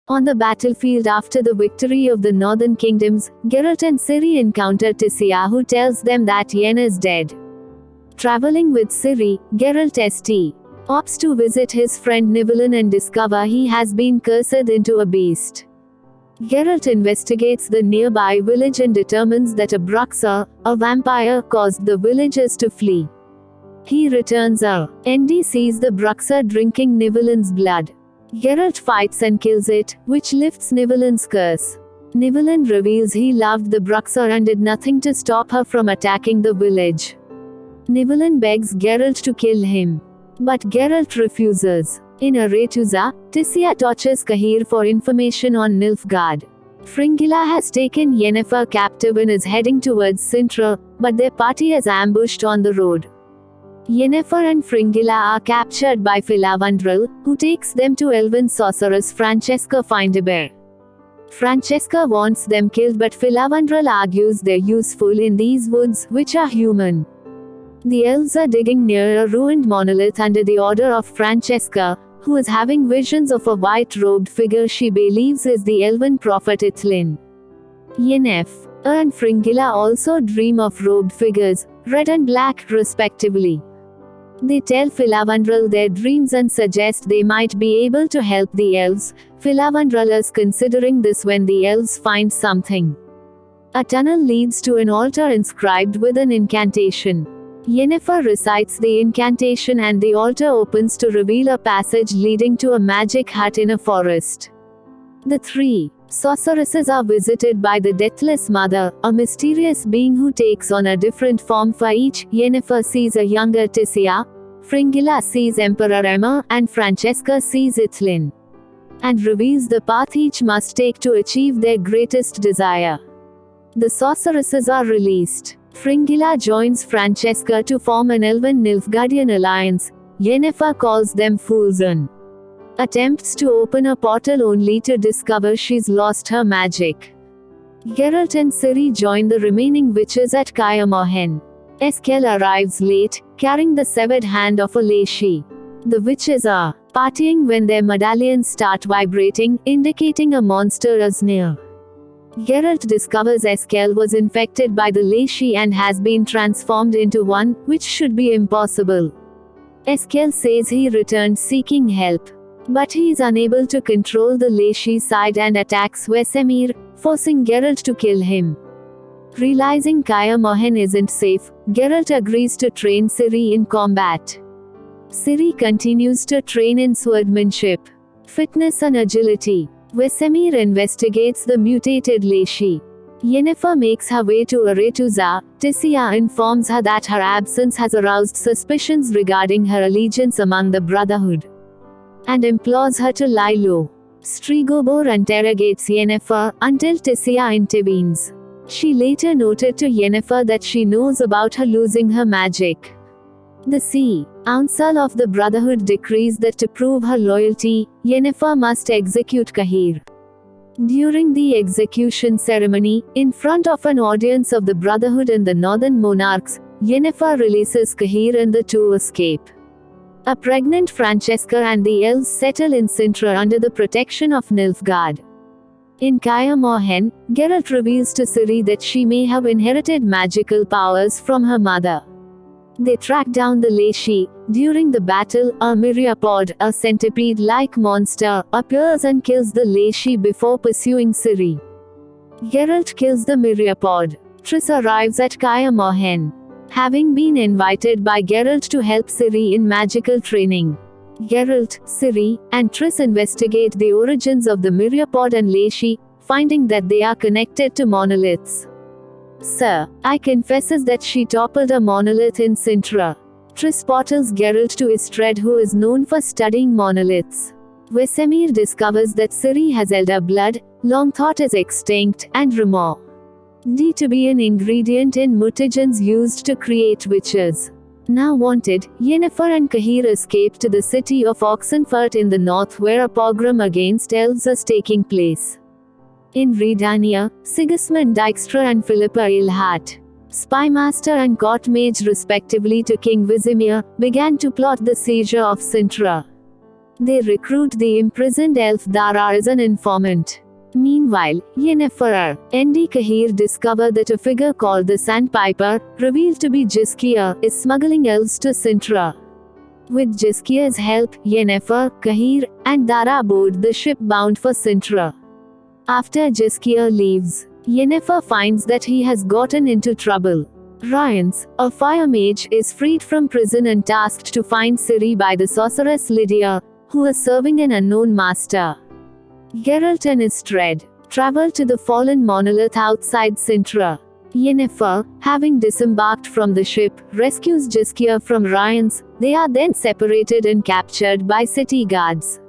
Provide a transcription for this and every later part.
On the battlefield after the victory of the Northern Kingdoms, Geralt and Ciri encounter Tissia, who tells them that Yen is dead. Traveling with Ciri, Geralt opts to visit his friend Nibelun and discover he has been cursed into a beast. Geralt investigates the nearby village and determines that a Bruxa, a vampire, caused the villagers to flee. He returns and sees the Bruxa drinking Nibelun's blood. Geralt fights and kills it, which lifts Nibelun's curse. Nibelun reveals he loved the Bruxa and did nothing to stop her from attacking the village. Nibelun begs Geralt to kill him, but Geralt refuses. In Aretuza, Tissia tortures Cahir for information on Nilfgaard. Fringilla has taken Yennefer captive and is heading towards Sintra, but their party is ambushed on the road. Yennefer and Fringilla are captured by Filavandrel, who takes them to elven sorceress Francesca Findabair. Francesca wants them killed, but Filavandrel argues they're useful in these woods, which are human. The elves are digging near a ruined monolith under the order of Francesca, who is having visions of a white-robed figure she believes is the elven prophet Ithlin. Yennefer and Fringilla also dream of robed figures, red and black respectively. They tell Filavandrel their dreams and suggest they might be able to help the elves. Filavandrel is considering this when the elves find something. A tunnel leads to an altar inscribed with an incantation. Yennefer recites the incantation and the altar opens to reveal a passage leading to a magic hut in a forest. The three sorceresses are visited by the Deathless Mother, a mysterious being who takes on a different form for each. Yennefer sees a younger Tissia, Fringilla sees Emperor Emma, and Francesca sees Ithlin, and reveals the path each must take to achieve their greatest desire. The sorceresses are released. Fringilla joins Francesca to form an elven Nilfgaardian alliance. Yennefer calls them fools and attempts to open a portal only to discover she's lost her magic. Geralt and Ciri join the remaining witches at Kaer Morhen. Eskel arrives late, carrying the severed hand of a Lashie. The witches are partying when their medallions start vibrating, indicating a monster is near. Geralt discovers Eskel was infected by the Lashie and has been transformed into one, which should be impossible. Eskel says he returned seeking help, but he is unable to control the Lashie side and attacks Wesemir, forcing Geralt to kill him. Realizing Kaer Morhen isn't safe, Geralt agrees to train Ciri in combat. Ciri continues to train in swordsmanship, fitness and agility. Wesemir investigates the mutated Lashie. Yennefer makes her way to Aretuza. Tissia informs her that her absence has aroused suspicions regarding her allegiance among the Brotherhood, and implores her to lie low. Stregobor interrogates Yennefer until Tissia intervenes. She later noted to Yennefer that she knows about her losing her magic. The Council of the Brotherhood decrees that to prove her loyalty, Yennefer must execute Cahir. During the execution ceremony, in front of an audience of the Brotherhood and the Northern Monarchs, Yennefer releases Cahir and the two escape. A pregnant Francesca and the elves settle in Sintra under the protection of Nilfgaard. In Kaer Morhen, Geralt reveals to Ciri that she may have inherited magical powers from her mother. They track down the Lashie. During the battle, a myriapod, a centipede-like monster, appears and kills the Lashie before pursuing Ciri. Geralt kills the myriapod. Triss arrives at Kaer Morhen, having been invited by Geralt to help Ciri in magical training. Geralt, Ciri, and Triss investigate the origins of the myriapod and Lashie, finding that they are connected to monoliths. I confesses that she toppled a monolith in Sintra. Triss portals Geralt to Istred, who is known for studying monoliths. Wesemir discovers that Ciri has elder blood, long thought is extinct, and remor to be an ingredient in mutagens used to create witches. Now wanted, Yennefer and Cahir escape to the city of Oxenfurt in the north, where a pogrom against elves is taking place. In Redania, Sigismund Dijkstra and Philippa Eilhart, spymaster and court mage respectively to King Vesemir, began to plot the seizure of Sintra. They recruit the imprisoned elf Dara as an informant. Meanwhile, Yennefer and Cahir discover that a figure called the Sandpiper, revealed to be Jizkia, is smuggling elves to Sintra. With Jizkia's help, Yennefer, Cahir, and Dara board the ship bound for Sintra. After Jizkia leaves, Yennefer finds that he has gotten into trouble. Rience, a fire mage, is freed from prison and tasked to find Ciri by the sorceress Lydia, who is serving an unknown master. Geralt and Istred travel to the fallen monolith outside Sintra. Yennefer, having disembarked from the ship, rescues Jizkia from Rience. They are then separated and captured by city guards.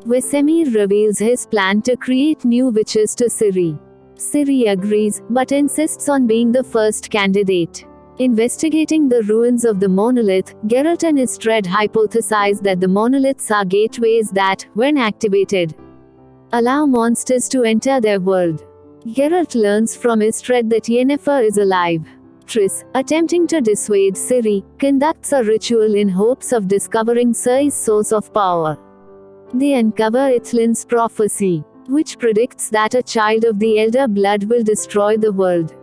Wesemir reveals his plan to create new witches to Ciri. Ciri agrees, but insists on being the first candidate. Investigating the ruins of the monolith, Geralt and Istred hypothesize that the monoliths are gateways that, when activated, allow monsters to enter their world. Geralt learns from Istred that Yennefer is alive. Triss, attempting to dissuade Ciri, conducts a ritual in hopes of discovering Ciri's source of power. They uncover Ithlin's prophecy, which predicts that a child of the Elder Blood will destroy the world.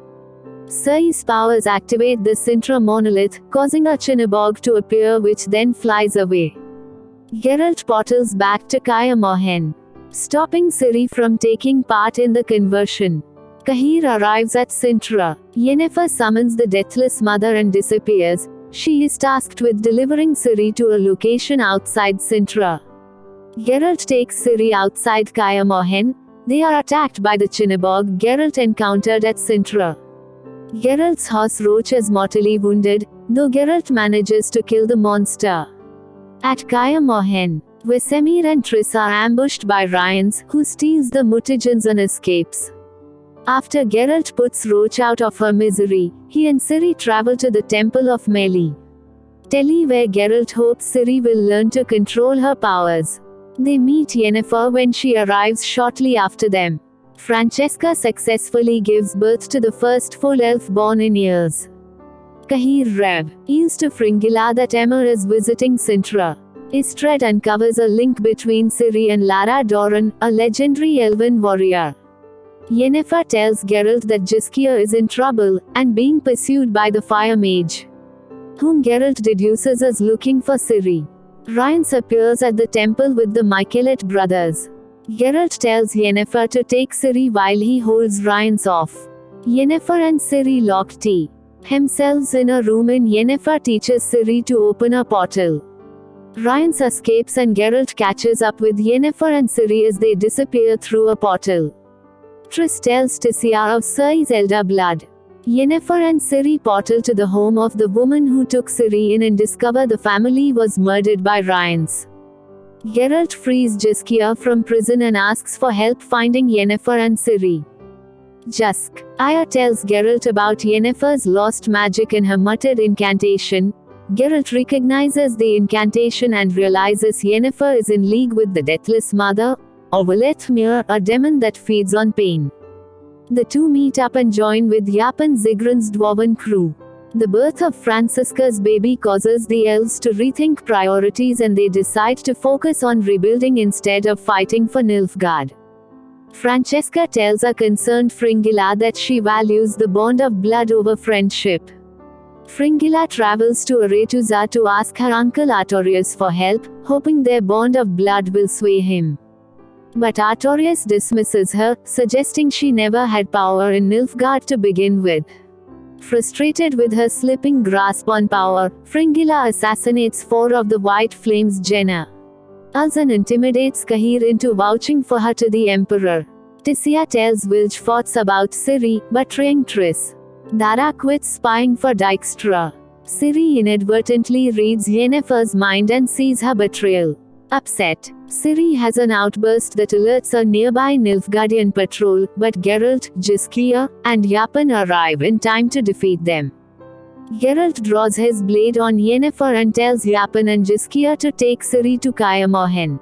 Ciri's powers activate the Sintra monolith, causing a Chinnabog to appear, which then flies away. Geralt portals back to Kaer Morhen, stopping Ciri from taking part in the conversion. Cahir arrives at Sintra. Yennefer summons the Deathless Mother and disappears. She is tasked with delivering Ciri to a location outside Sintra. Geralt takes Ciri outside Kaer Morhen. They are attacked by the Chinnabog Geralt encountered at Sintra. Geralt's horse Roach is mortally wounded, though Geralt manages to kill the monster. At Kaer Morhen, Wesemir and Triss are ambushed by Rience, who steals the mutagens and escapes. After Geralt puts Roach out of her misery, he and Ciri travel to the Temple of Meli, where Geralt hopes Ciri will learn to control her powers. They meet Yennefer when she arrives shortly after them. Francesca successfully gives birth to the first full elf born in years. Cahir reveals to Fringilla that Emmer is visiting Sintra. Istred uncovers a link between Ciri and Lara Doran, a legendary elven warrior. Yennefer tells Geralt that Jizkia is in trouble, and being pursued by the fire mage, whom Geralt deduces as looking for Ciri. Rience appears at the temple with the Michelet brothers. Geralt tells Yennefer to take Ciri while he holds Rience off. Yennefer and Ciri lock themselves in a room and Yennefer teaches Ciri to open a portal. Rience escapes and Geralt catches up with Yennefer and Ciri as they disappear through a portal. Triss tells Tissia of Ciri's elder blood. Yennefer and Ciri portal to the home of the woman who took Ciri in and discover the family was murdered by Rience. Geralt frees Jizkia from prison and asks for help finding Yennefer and Ciri. Anya tells Geralt about Yennefer's lost magic and her muttered incantation. Geralt recognizes the incantation and realizes Yennefer is in league with the Deathless Mother, or Valethmir, a demon that feeds on pain. The two meet up and join with Yap and Zigran's dwarven crew. The birth of Francisca's baby causes the elves to rethink priorities and they decide to focus on rebuilding instead of fighting for Nilfgaard. Francesca tells a concerned Fringilla that she values the bond of blood over friendship. Fringilla travels to Aretuza to ask her uncle Artorius for help, hoping their bond of blood will sway him. But Artorius dismisses her, suggesting she never had power in Nilfgaard to begin with. Frustrated with her slipping grasp on power, Fringilla assassinates 4 of the White Flame's Jenna. Allan intimidates Cahir into vouching for her to the Emperor. Tissia tells Wilgefortz about Ciri, betraying Triss. Dara quits spying for Dijkstra. Ciri inadvertently reads Yennefer's mind and sees her betrayal. Upset, Ciri has an outburst that alerts a nearby Nilfgaardian patrol, but Geralt, Jizkia, and Yapan arrive in time to defeat them. Geralt draws his blade on Yennefer and tells Yapan and Jizkia to take Ciri to Kaer Morhen.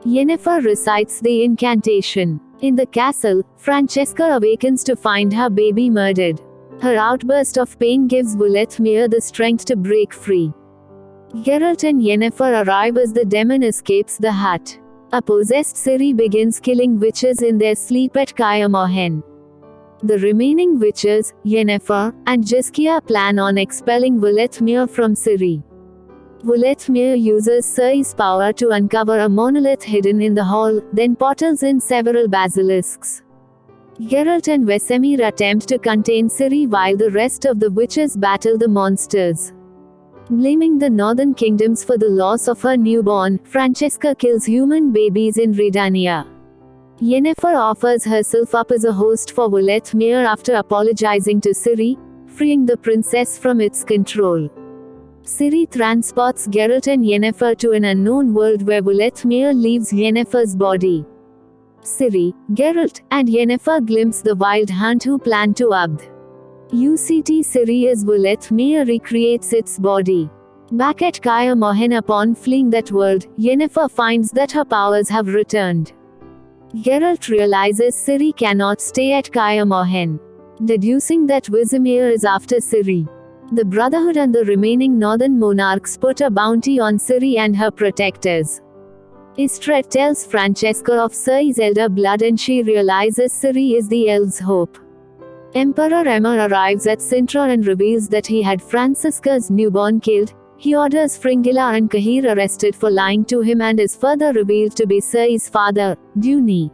Yennefer recites the incantation. In the castle, Francesca awakens to find her baby murdered. Her outburst of pain gives Valethmir the strength to break free. Geralt and Yennefer arrive as the demon escapes the hut. A possessed Ciri begins killing witches in their sleep at Kaer Morhen. The remaining witches, Yennefer and Jiskia, plan on expelling Vuletmir from Ciri. Vuletmir uses Ciri's power to uncover a monolith hidden in the hall, then portals in several basilisks. Geralt and Vesemir attempt to contain Ciri while the rest of the witches battle the monsters. Blaming the northern kingdoms for the loss of her newborn, Francesca kills human babies in Redania. Yennefer offers herself up as a host for Vuletmir after apologizing to Ciri, freeing the princess from its control. Ciri transports Geralt and Yennefer to an unknown world where Vuletmir leaves Yennefer's body. Ciri, Geralt, and Yennefer glimpse the wild hunt who plan to abd. UCT Ciri as Vuletmir recreates its body. Back at Kaer Morhen upon fleeing that world, Yennefer finds that her powers have returned. Geralt realizes Ciri cannot stay at Kaer Morhen. Deducing that Vesemir is after Ciri. The Brotherhood and the remaining northern monarchs put a bounty on Ciri and her protectors. Istred tells Francesca of Ciri's elder blood and she realizes Ciri is the elves' hope. Emperor Aemir arrives at Cintra and reveals that he had Francisca's newborn killed. He orders Fringilla and Cahir arrested for lying to him and is further revealed to be Ciri's father, Duni.